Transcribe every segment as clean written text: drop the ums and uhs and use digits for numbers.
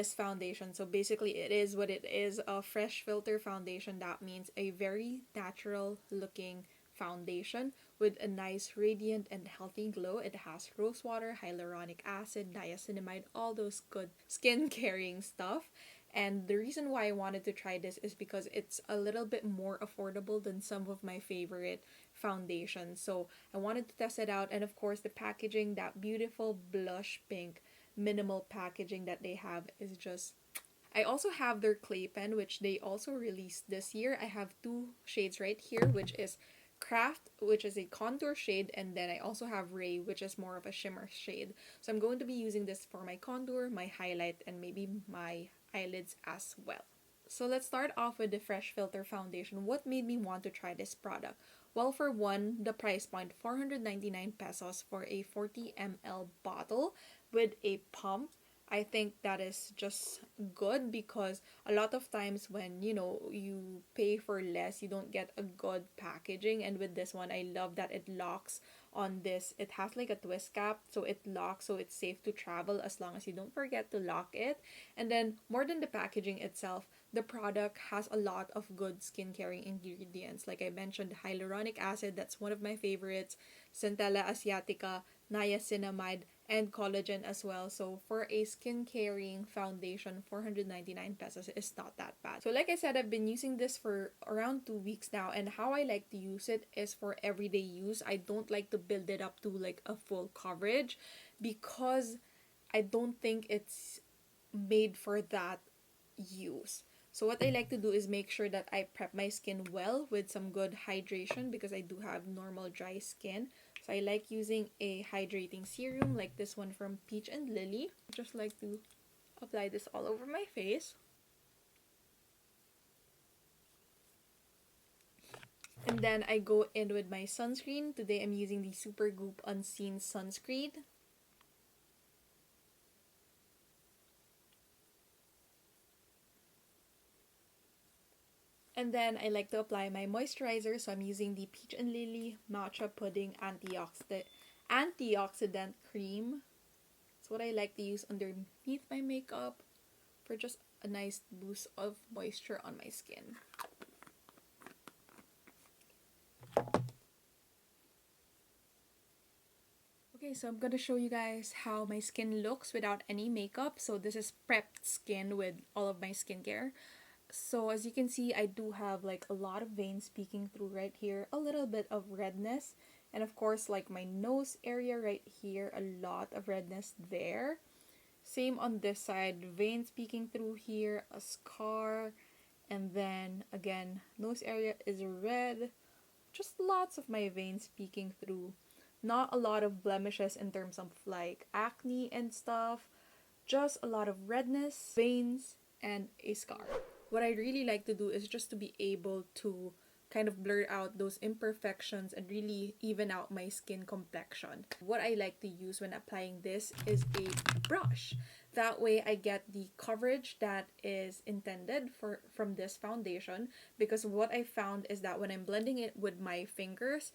this foundation. So basically it is what it is, a fresh filter foundation. That means a very natural looking foundation with a nice radiant and healthy glow. It has rose water, hyaluronic acid, niacinamide, all those good skin caring stuff. And the reason why I wanted to try this is because it's a little bit more affordable than some of my favorite foundations. So I wanted to test it out. And of course, the packaging, that beautiful blush pink minimal packaging that they have is just... I also have their clay pen, which they also released this year. I have two shades right here, which is Craft, which is a contour shade, and then I also have Ray, which is more of a shimmer shade. So I'm going to be using this for my contour, my highlight, and maybe my eyelids as well. So let's start off with the Fresh Filter Foundation. What made me want to try this product? Well, for one, the price point, 499 pesos for a 40 ml bottle with a pump. I think that is just good because a lot of times when, you know, you pay for less, you don't get a good packaging. And with this one, I love that it locks on this. It has like a twist cap, so it locks, so it's safe to travel as long as you don't forget to lock it. And then more than the packaging itself, the product has a lot of good skin caring ingredients. Like I mentioned, hyaluronic acid, that's one of my favorites, Centella asiatica, niacinamide, and collagen as well. So for a skin caring foundation, 499 pesos is not that bad. So like I said, I've been using this for around 2 weeks now, and how I like to use it is for everyday use. I don't like to build it up to like a full coverage because I don't think it's made for that use. So what I like to do is make sure that I prep my skin well with some good hydration because I do have normal dry skin. So I like using a hydrating serum like this one from Peach and Lily. I just like to apply this all over my face. And then I go in with my sunscreen. Today I'm using the Supergoop Unseen Sunscreen. And then I like to apply my moisturizer, so I'm using the Peach and Lily Matcha Pudding Antioxidant Cream. It's what I like to use underneath my makeup for just a nice boost of moisture on my skin. Okay, so I'm gonna show you guys how my skin looks without any makeup. So this is prepped skin with all of my skincare. So as you can see, I do have like a lot of veins peeking through right here, a little bit of redness, and of course like my nose area right here, a lot of redness there. Same on this side, veins peeking through here, a scar, and then again, nose area is red, just lots of my veins peeking through. Not a lot of blemishes in terms of like acne and stuff, just a lot of redness, veins, and a scar. What I really like to do is just to be able to kind of blur out those imperfections and really even out my skin complexion. What I like to use when applying this is a brush. That way I get the coverage that is intended from this foundation, because what I found is that when I'm blending it with my fingers,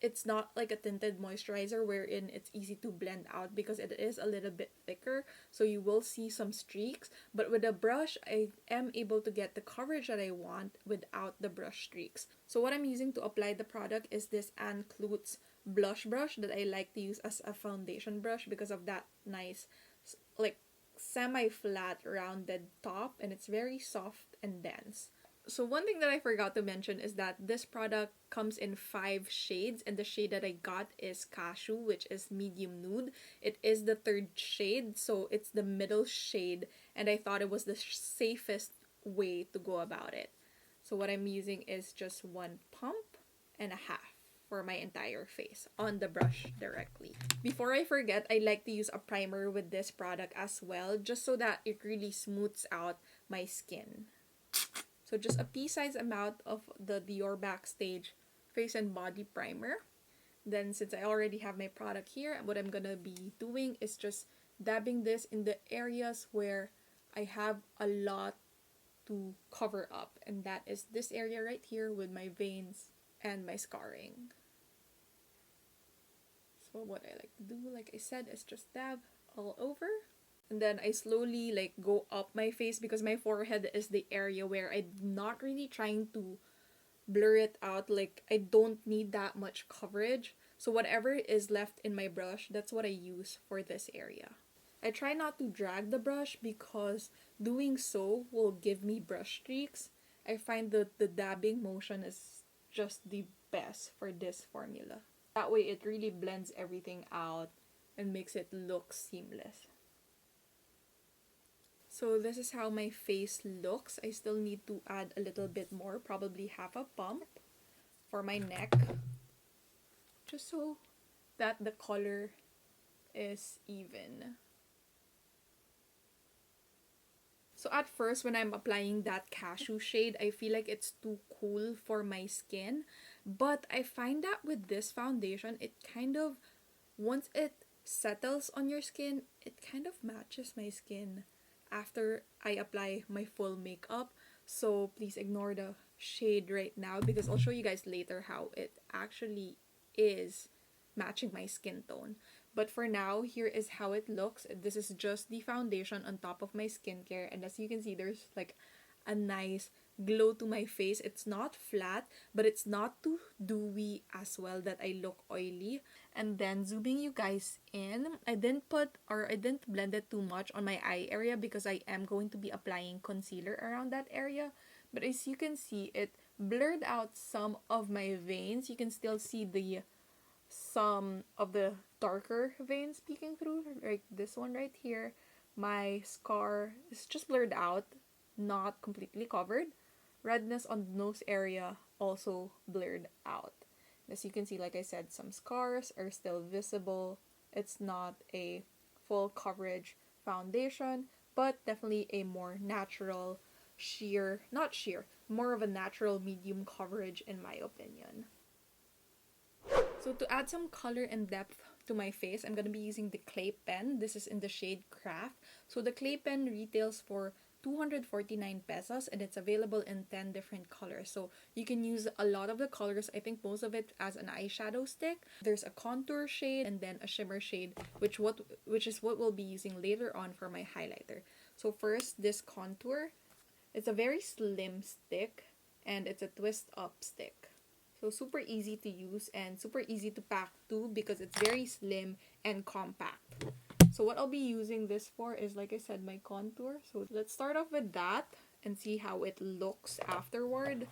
it's not like a tinted moisturizer wherein it's easy to blend out because it is a little bit thicker, so you will see some streaks. But with a brush, I am able to get the coverage that I want without the brush streaks. So what I'm using to apply the product is this Ann Klutz blush brush that I like to use as a foundation brush because of that nice like semi-flat rounded top, and it's very soft and dense. So one thing that I forgot to mention is that this product comes in 5 shades, and the shade that I got is Cashew, which is medium nude. It is the 3rd shade, so it's the middle shade, and I thought it was the safest way to go about it. So what I'm using is just 1 pump and a half for my entire face on the brush directly. Before I forget, I like to use a primer with this product as well, just so that it really smooths out my skin. So just a pea-sized amount of the Dior Backstage Face and Body Primer. Then since I already have my product here, what I'm gonna be doing is just dabbing this in the areas where I have a lot to cover up. And that is this area right here with my veins and my scarring. So what I like to do, like I said, is just dab all over. And then I slowly like go up my face because my forehead is the area where I'm not really trying to blur it out. Like, I don't need that much coverage. So whatever is left in my brush, that's what I use for this area. I try not to drag the brush because doing so will give me brush streaks. I find that the dabbing motion is just the best for this formula. That way it really blends everything out and makes it look seamless. So this is how my face looks. I still need to add a little bit more, probably half a pump for my neck, just so that the color is even. So at first, when I'm applying that cashew shade, I feel like it's too cool for my skin. But I find that with this foundation, it kind of, once it settles on your skin, it kind of matches my skin after I apply my full makeup. So please ignore the shade right now because I'll show you guys later how it actually is matching my skin tone. But for now, here is how it looks. This is just the foundation on top of my skincare. And as you can see, there's like a nice glow to my face. It's not flat, but it's not too dewy as well that I look oily. And then zooming you guys in, I didn't blend it too much on my eye area because I am going to be applying concealer around that area. But as you can see, it blurred out some of my veins. You can still see some of the darker veins peeking through, like this one right here. My scar is just blurred out, not completely covered. Redness on the nose area also blurred out. As you can see, like I said, some scars are still visible. It's not a full coverage foundation, but definitely a more natural more of a natural medium coverage in my opinion. So to add some color and depth to my face, I'm going to be using the clay pen. This is in the shade Craft. So the clay pen retails for 249 pesos and it's available in 10 different colors. So you can use a lot of the colors. I think most of it as an eyeshadow stick. There's a contour shade and then a shimmer shade, which is what we'll be using later on for my highlighter. So first, this contour. It's a very slim stick and it's a twist up stick. So super easy to use and super easy to pack too because it's very slim and compact. So what I'll be using this for is, like I said, my contour. So let's start off with that and see how it looks afterward.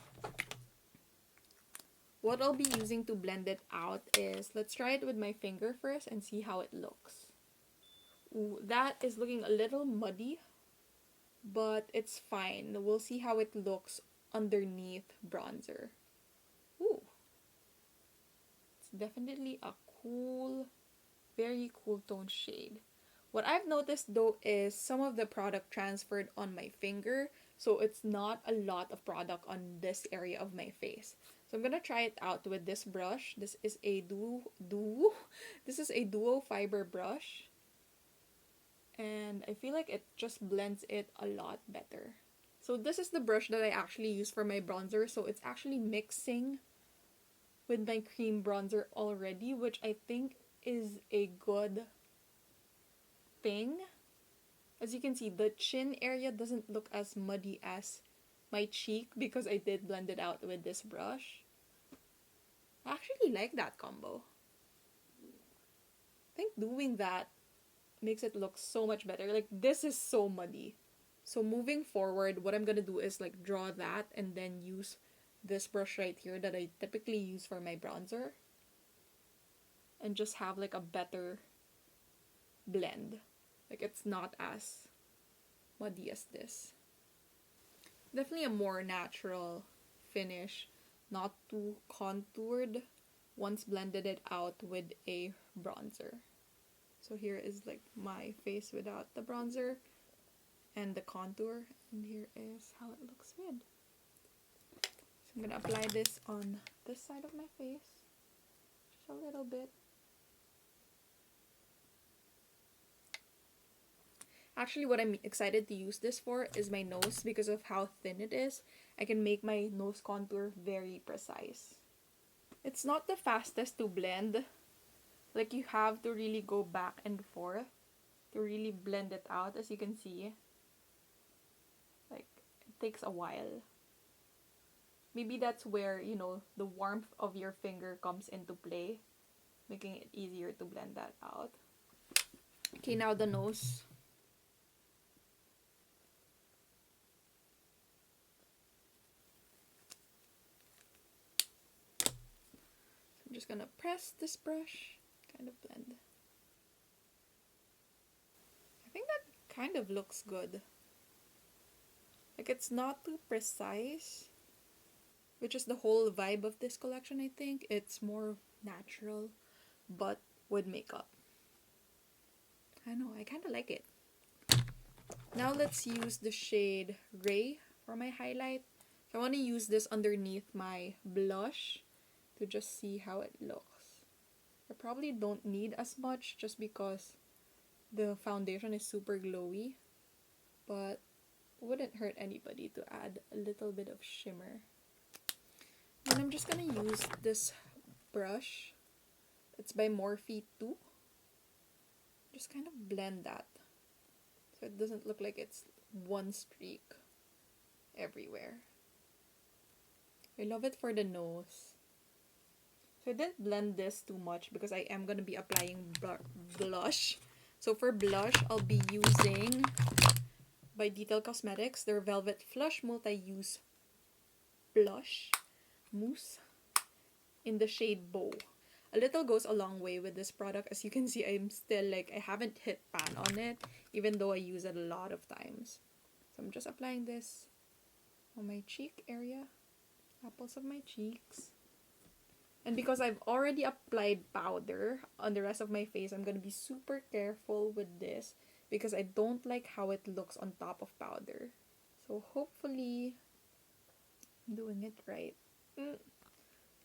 What I'll be using to blend it out is, let's try it with my finger first and see how it looks. Ooh, that is looking a little muddy, but it's fine. We'll see how it looks underneath bronzer. Ooh. It's definitely a cool, very cool tone shade. What I've noticed though is some of the product transferred on my finger, so it's not a lot of product on this area of my face. So I'm gonna try it out with this brush. This is a duo fiber brush, and I feel like it just blends it a lot better. So this is the brush that I actually use for my bronzer, so it's actually mixing with my cream bronzer already, which I think is a good thing. As you can see, the chin area doesn't look as muddy as my cheek because I did blend it out with this brush. I actually like that combo. I think doing that makes it look so much better. Like, this is so muddy. So moving forward, what I'm gonna do is like draw that and then use this brush right here that I typically use for my bronzer and just have like a better blend. Like, it's not as muddy as this. Definitely a more natural finish, not too contoured once blended it out with a bronzer. So here is like my face without the bronzer and the contour, and here is how it looks with. So I'm gonna apply this on this side of my face, just a little bit. Actually, what I'm excited to use this for is my nose because of how thin it is. I can make my nose contour very precise. It's not the fastest to blend. Like, you have to really go back and forth. to really blend it out. As you can see, like, it takes a while. Maybe that's where, you know, the warmth of your finger comes into play, making it easier to blend that out. Okay, now the nose. I'm just gonna press this brush, kind of blend. I think that kind of looks good. Like, it's not too precise, which is the whole vibe of this collection, I think. It's more natural, but with makeup. I know, I kind of like it. Now let's use the shade Ray for my highlight. So I want to use this underneath my blush to just see how it looks. I probably don't need as much just because the foundation is super glowy, but wouldn't hurt anybody to add a little bit of shimmer. And I'm just gonna use this brush. It's by Morphe 2. Just kind of blend that so it doesn't look like it's one streak everywhere. I love it for the nose. So I didn't blend this too much because I am gonna be applying blush. So for blush, I'll be using by Detail Cosmetics their Velvet Flush Multi-Use Blush Mousse in the shade Bow. A little goes a long way with this product. As you can see, I'm still like, I haven't hit pan on it, even though I use it a lot of times. So I'm just applying this on my cheek area, apples of my cheeks. And because I've already applied powder on the rest of my face, I'm going to be super careful with this because I don't like how it looks on top of powder. So hopefully I'm doing it right.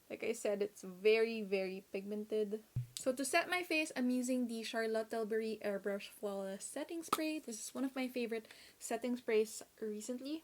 Like I said, it's very, very pigmented. So to set my face, I'm using the Charlotte Tilbury Airbrush Flawless Setting Spray. This is one of my favorite setting sprays recently.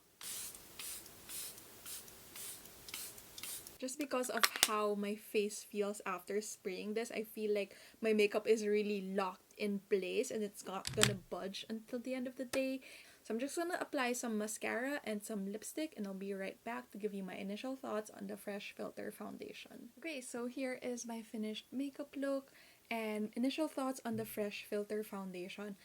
Just because of how my face feels after spraying this, I feel like my makeup is really locked in place and it's not gonna budge until the end of the day. So I'm just gonna apply some mascara and some lipstick and I'll be right back to give you my initial thoughts on the Fresh Filter foundation. Okay, so here is my finished makeup look and initial thoughts on the Fresh Filter foundation.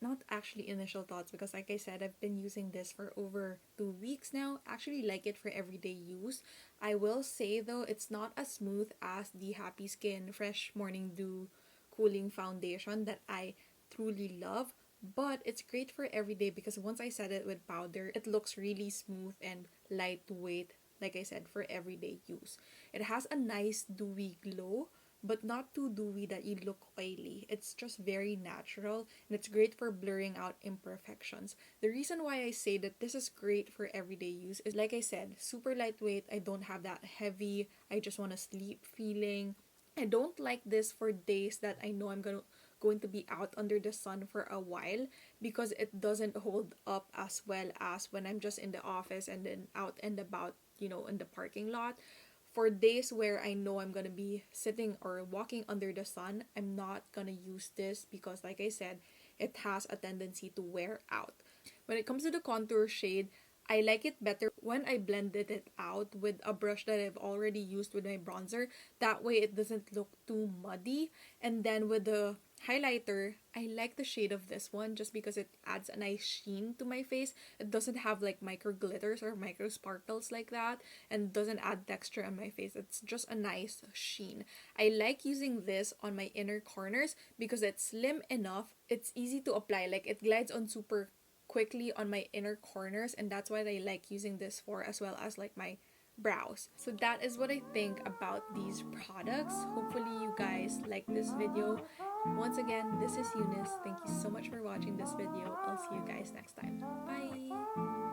Not actually initial thoughts because like I said, I've been using this for over 2 weeks now. Actually like it for everyday use. I will say though, it's not as smooth as the Happy Skin Fresh Morning Dew Cooling Foundation that I truly love. But it's great for everyday because once I set it with powder, it looks really smooth and lightweight, like I said, for everyday use. It has a nice dewy glow, but not too dewy that you look oily. It's just very natural and it's great for blurring out imperfections. The reason why I say that this is great for everyday use is, like I said, super lightweight. I don't have that heavy, I just want to sleep feeling. I don't like this for days that I know I'm going to be out under the sun for a while because it doesn't hold up as well as when I'm just in the office and then out and about, you know, in the parking lot. For days where I know I'm gonna be sitting or walking under the sun, I'm not gonna use this because like I said, it has a tendency to wear out. When it comes to the contour shade, I like it better when I blended it out with a brush that I've already used with my bronzer. That way it doesn't look too muddy. And then with the highlighter, I like the shade of this one just because it adds a nice sheen to my face. It doesn't have like micro glitters or micro sparkles like that and doesn't add texture on my face. It's just a nice sheen. I like using this on my inner corners because it's slim enough. It's easy to apply. Like it glides on super quickly on my inner corners and that's what I like using this for, as well as like my brows. So that is what I think about these products. Hopefully you guys like this video. Once again, this is Eunice. Thank you so much for watching this video. I'll see you guys next time. Bye!